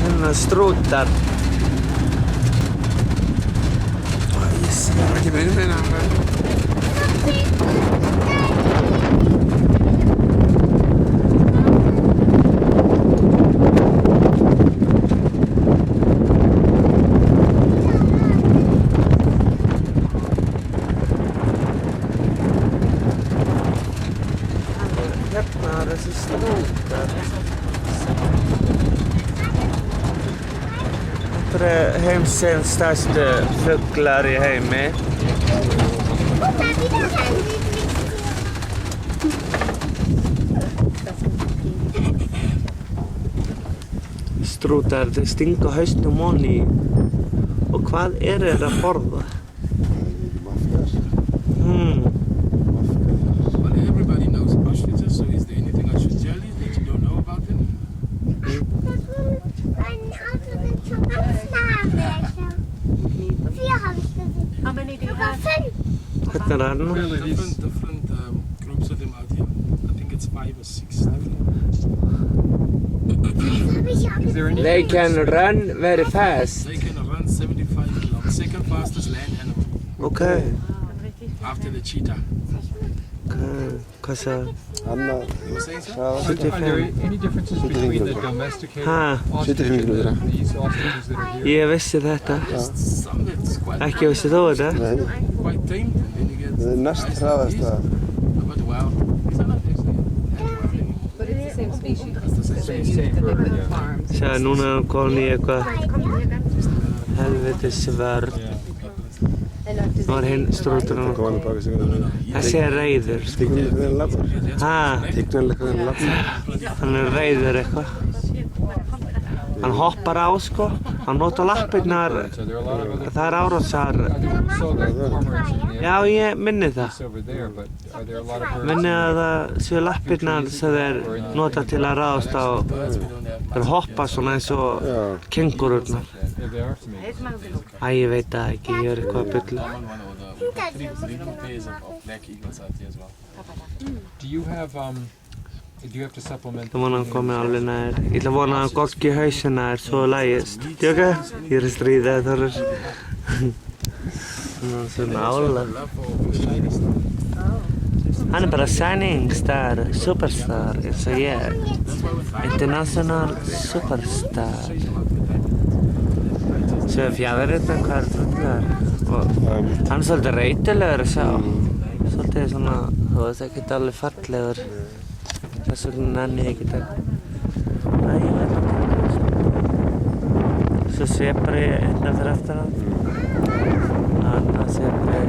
Hérna strútar. Ég sé ekki meina. Hérna þessi strútar. Þetta eru heimsins stærstu fuglar í heimi. Strútar, þeir stinga hausnum ofan í. Og hvað þeir að borða? Well, everybody knows ostriches, so is there anything ostriches that you don't know about them? How many do you have? Hérna hann. Different groups of them out here. I think it's 5 or 6. Is there any? They can run very fast. They can run 75 kilometers. Second fastest land animal Okay. after the cheetah. Hvað sagði? You were saying so? Are there any differences between the domesticated ostriches and these ostriches that are here? Ég vissi þetta. Some that's quite Ekki vissi þú þetta? quite tame, and then you get Það næst hraðast það. but wow, these are not actually wild anymore. But it's the same species. It's the same. Same bird, The yeah. farms. Sjáðu, núna er hann komin í eitthvað helviti svörð. Nú er hinn strúturinn. Góðan að baka sig við það. Þessi er reyður. Tíknarlega hvernig lappar. Hæ? Tíknarlega hvernig lappar. Hann er reyður eitthvað. Hann hoppar á sko. Hann notar lappirnar. So there are a lot of other. Það er árásar. So the cormorants in the Já, ég minni það. It's over there, but are there a lot of birds? Minni að það séu lappirnar sem þeir nota til að ráðast á. Þeir hoppa svona eins og kengúrurnar. Yeah, they are to me. Æ, ég veit það ekki. Ég er eitthvað að bulla. Three pairs of black eagles out here as well. Do you have to supplement? Það vona hann komið alveg nær. Ég ætla að vona að hann goggi hausinn nær svo lægist. Tjóka? Ég er að stríða þetta þar. Hann er svona álag. Hann er bara shining star, superstar, eins og ég. International superstar. Svo er fjæðurinn hvað fuglar. Og hann er svolítið reytilegur að sjá. Svolítið svona, þú veist ekkert alveg fallegur. Þess vegna nenni ég ekkert að... Æ, ég veit ekki. Svo svepar ég hérna fyrir eftir hann. Annað svepar ég...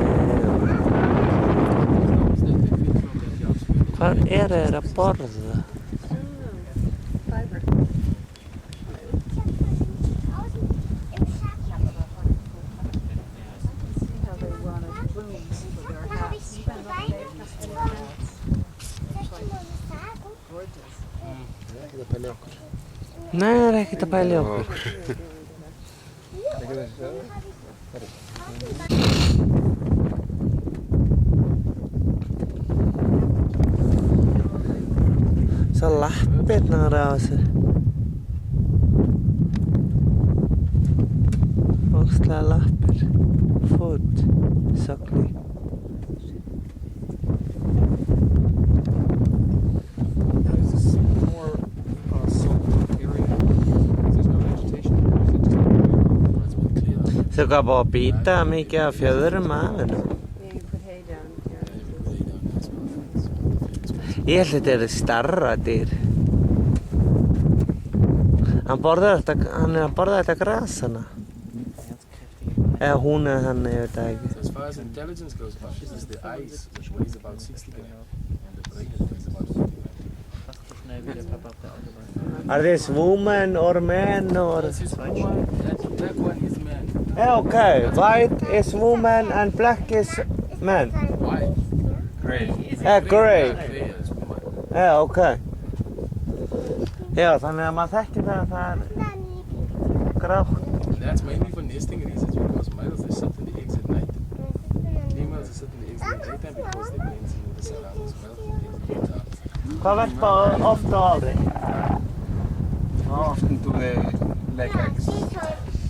Hvað þeir að borða? Nei, það er ekkert að pæla í okkur. Svo lappirnar á þessu. Ógeðslega lappir. Foot. Sogni. Svo hvað búið að býta mikið af fjöðurum af hennu. Ég held þetta starra dýr. Hann er að borða þetta gras hana. Eða hún eða hann, ég veit það ekki. As far as intelligence goes, ostrich is the eyes, which weighs about 60 grams, and the brain weighs about 50 grams. Are these women or men or? This is one, that black one is man. Yeah, okay. White is woman and black is man. White. Great. Grey. Gray is woman. Já, ok. Já, þannig að maður þekkir það að það er grátt. That's mainly for nesting reasons because males they sit in the eggs at night. Females they sit in the eggs in the daytime because they blend in with the surroundings. Males in the eggs in the daytime. Hvað verpa oft á ári? How often do they lay eggs?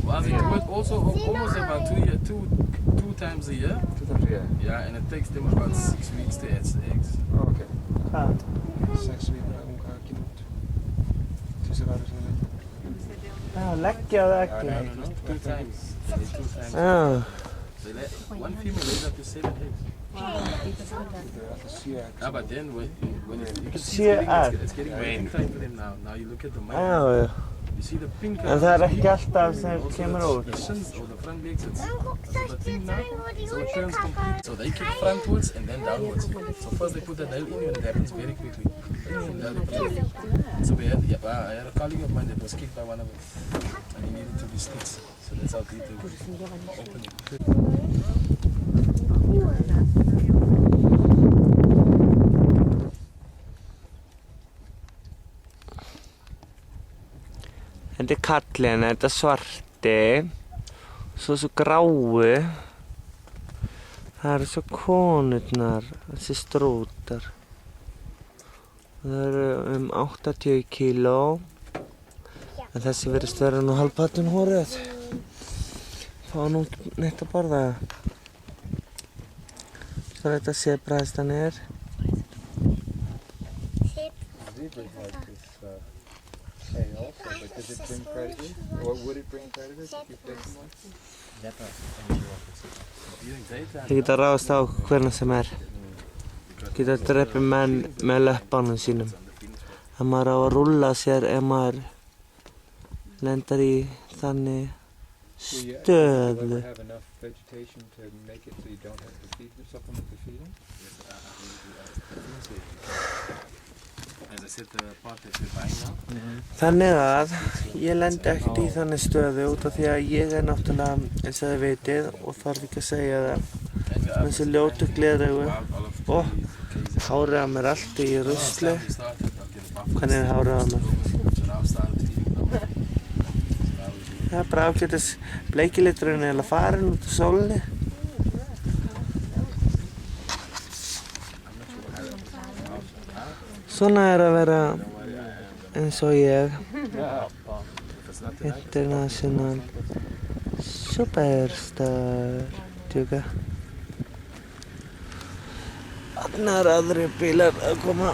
Well, they do it also almost about 2 times a year. 2 times a year? Yeah, and it takes them about 6 weeks to hatch the eggs. Oh, okay. Ah. 6 weeks er unga kynnt út. Þessi ræður sem þið Já, leggja það No, ekki. no, 2 times. They 2 times. Já. They one female lays up to 7 eggs. Yeah, but then when it's getting mating time for them now. Now you look at the male. Já, já. You see the pink En það ekki alltaf sem kemur út. The shins or the front legs, so the thing now, so it turns complete. So they kick frontwards and then downwards. So first they put the nail in and it happens very quickly. So I had a colleague of mine that was kicked by one of them and he needed to be stitched. So that's how they open it. Þetta kallinn, þetta svarti, svo grái. Það eru svo konurnar, þessi strútar. Það eru 80 kíló. En þessi virðist vera nú hálfpartinn hórið. Fá nú neitt að borða. Svo er þetta sebrahestan er. But does it bring predators? Or would it bring predators if you place them on? Þið geta ráðast á hvernig sem er. Geta drepið menn með löppanum sínum. Það maður á að rúlla sér ef maður lendar í þannig stöðu. Have enough vegetation to make it so you don't have to feed supplement the feeding? Þannig að ég lendi ekkert í þannig stöðu út af því að ég er náttúrulega eins og þið vitið og þarf ekki að segja það með þessi ljótu gleraugu og hárið á mér allt í rusli. Hvernig er hárið á mér? Það er bara ágætis bleikiliturinn eða farin út á sólinni. Svona er að vera eins og ég. International superstar. Tjóka. Þarna eru aðrir bílar að koma.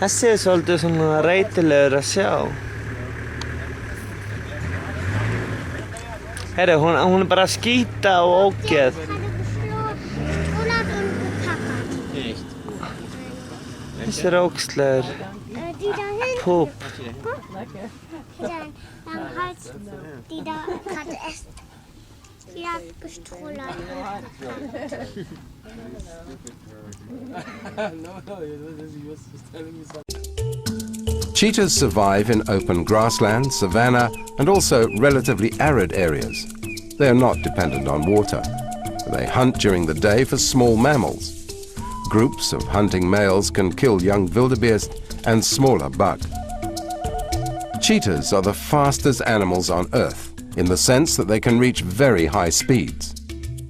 Þessi er svolítið svona reytilegur að sjá. Herru, hún er bara að skýta og ógeð. Þessi er ógeðslegur. Poop. Die da gerade erst gestohlen. Cheetahs survive in open grassland, savanna, and also relatively arid areas. They are not dependent on water. They hunt during the day for small mammals. Groups of hunting males can kill young wildebeest and smaller buck. Cheetahs are the fastest animals on Earth, in the sense that they can reach very high speeds.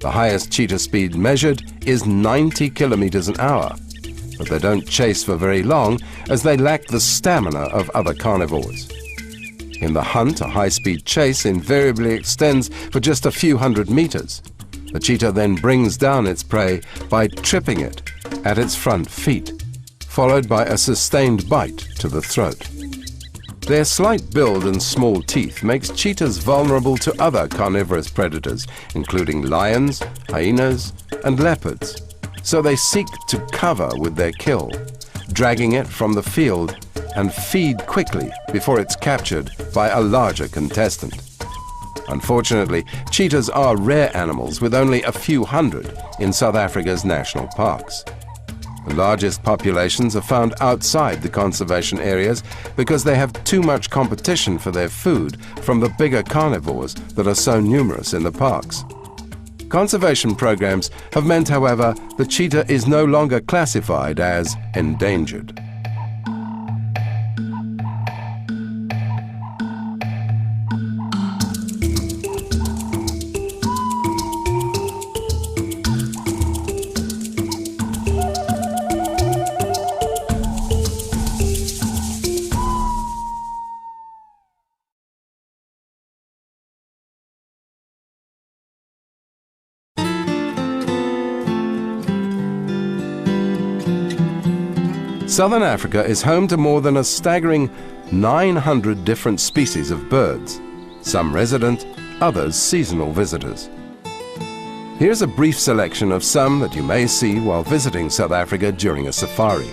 The highest cheetah speed measured is 90 kilometers an hour, but they don't chase for very long as they lack the stamina of other carnivores. In the hunt, a high-speed chase invariably extends for just a few hundred meters. The cheetah then brings down its prey by tripping it at its front feet, followed by a sustained bite to the throat. Their slight build and small teeth makes cheetahs vulnerable to other carnivorous predators, including lions, hyenas, and leopards. So they seek to cover with their kill, dragging it from the field and feed quickly before it's captured by a larger contestant. Unfortunately, cheetahs are rare animals with only a few hundred in South Africa's national parks. The largest populations are found outside the conservation areas because they have too much competition for their food from the bigger carnivores that are so numerous in the parks. Conservation programs have meant, however, the cheetah is no longer classified as endangered. Southern Africa is home to more than a staggering 900 different species of birds, some resident, others seasonal visitors. Here's a brief selection of some that you may see while visiting South Africa during a safari.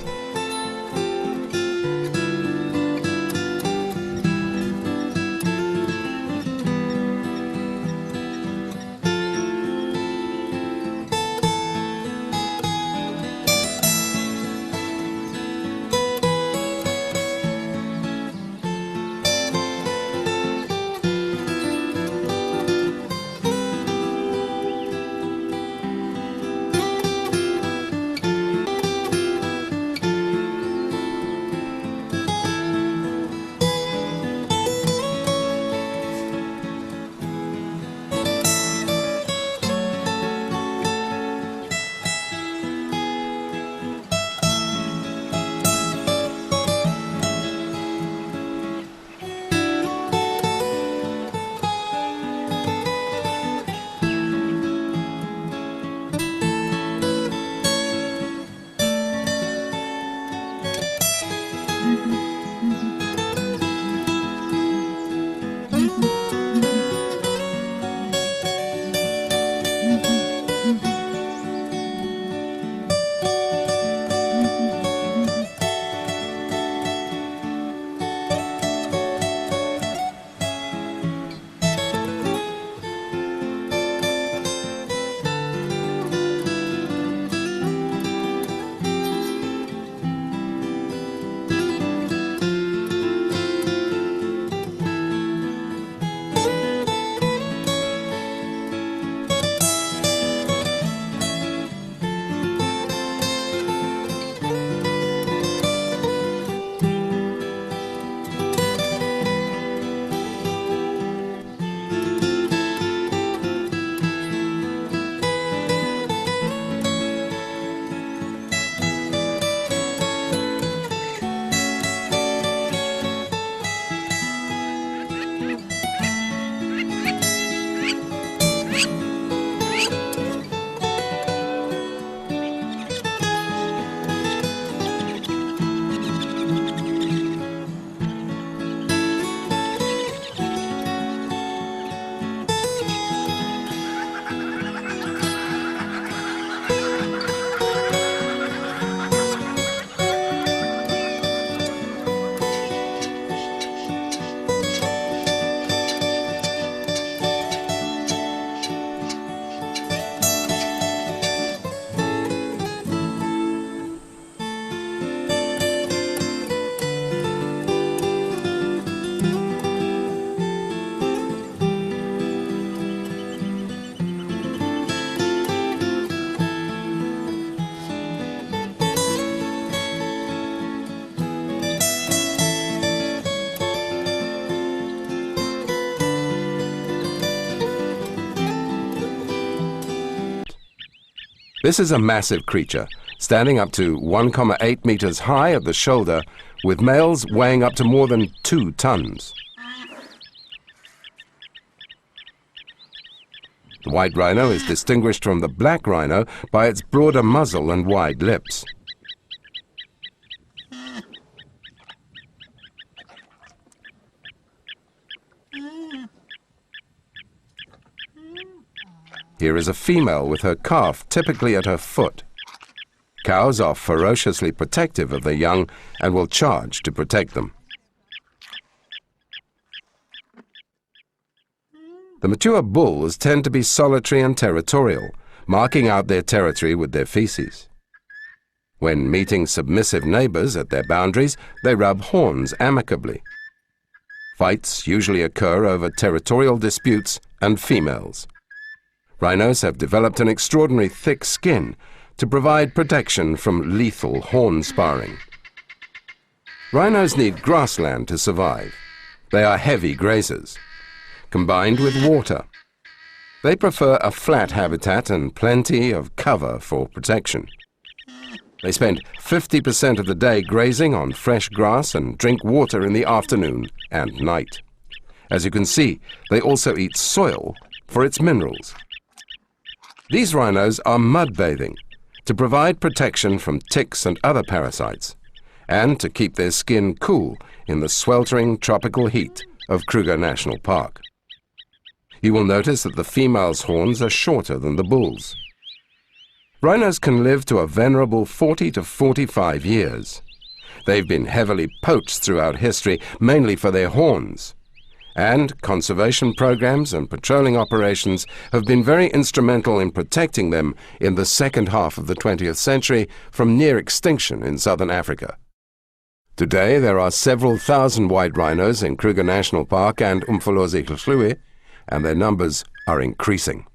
This is a massive creature, standing up to 1.8 meters high at the shoulder, with males weighing up to more than 2 tons. The white rhino is distinguished from the black rhino by its broader muzzle and wide lips. Here is a female with her calf typically at her foot. Cows are ferociously protective of their young and will charge to protect them. The mature bulls tend to be solitary and territorial, marking out their territory with their feces. When meeting submissive neighbors at their boundaries, they rub horns amicably. Fights usually occur over territorial disputes and females. Rhinos have developed an extraordinary thick skin to provide protection from lethal horn sparring. Rhinos need grassland to survive. They are heavy grazers, combined with water. They prefer a flat habitat and plenty of cover for protection. They spend 50% of the day grazing on fresh grass and drink water in the afternoon and night. As you can see, they also eat soil for its minerals. These rhinos are mud bathing to provide protection from ticks and other parasites, and to keep their skin cool in the sweltering tropical heat of Kruger National Park. You will notice that the female's horns are shorter than the bull's. Rhinos can live to a venerable 40 to 45 years. They've been heavily poached throughout history, mainly for their horns. And conservation programs and patrolling operations have been very instrumental in protecting them in the second half of the 20th century from near extinction in southern Africa. Today there are several thousand white rhinos in Kruger National Park and Umfolozi, and their numbers are increasing.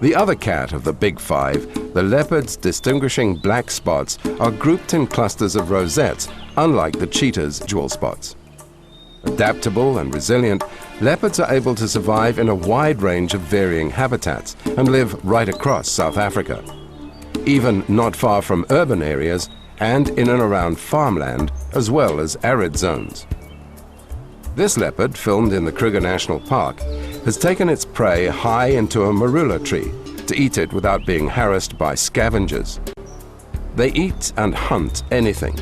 The other cat of the big five, the leopard's distinguishing black spots, are grouped in clusters of rosettes, unlike the cheetah's jewel spots. Adaptable and resilient, leopards are able to survive in a wide range of varying habitats and live right across South Africa, even not far from urban areas and in and around farmland, as well as arid zones. This leopard, filmed in the Kruger National Park, has taken its prey high into a marula tree to eat it without being harassed by scavengers. They eat and hunt anything,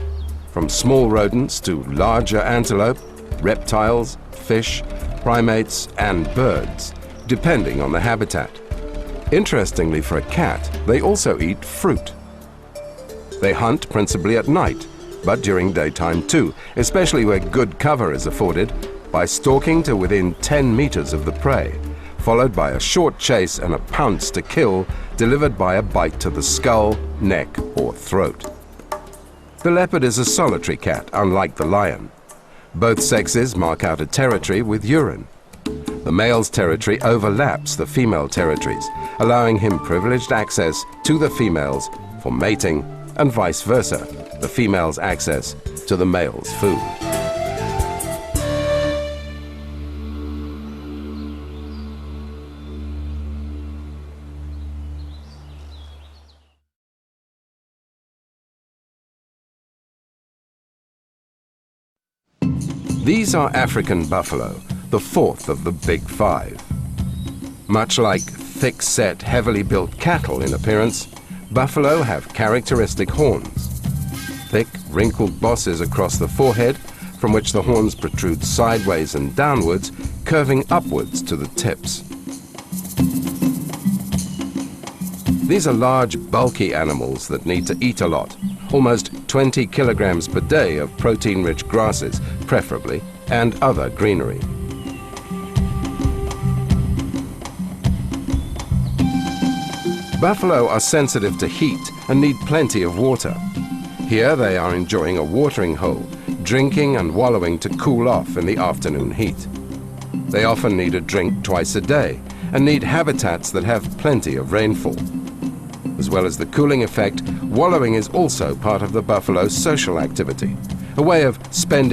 from small rodents to larger antelope, reptiles, fish, primates, and birds, depending on the habitat. Interestingly for a cat, they also eat fruit. They hunt principally at night, but during daytime too, especially where good cover is afforded, by stalking to within 10 meters of the prey, followed by a short chase and a pounce to kill, delivered by a bite to the skull, neck, or throat. The leopard is a solitary cat, unlike the lion. Both sexes mark out a territory with urine. The male's territory overlaps the female territories, allowing him privileged access to the females for mating, and vice versa, the female's access to the male's food. These are African buffalo, the fourth of the big five. Much like thick-set, heavily built cattle in appearance, buffalo have characteristic horns. Thick, wrinkled bosses across the forehead, from which the horns protrude sideways and downwards, curving upwards to the tips. These are large, bulky animals that need to eat a lot, almost 20 kilograms per day of protein-rich grasses, preferably, and other greenery. Buffalo are sensitive to heat and need plenty of water. Here they are enjoying a watering hole, drinking and wallowing to cool off in the afternoon heat. They often need a drink twice a day and need habitats that have plenty of rainfall. As well as the cooling effect, wallowing is also part of the buffalo's social activity, a way of spending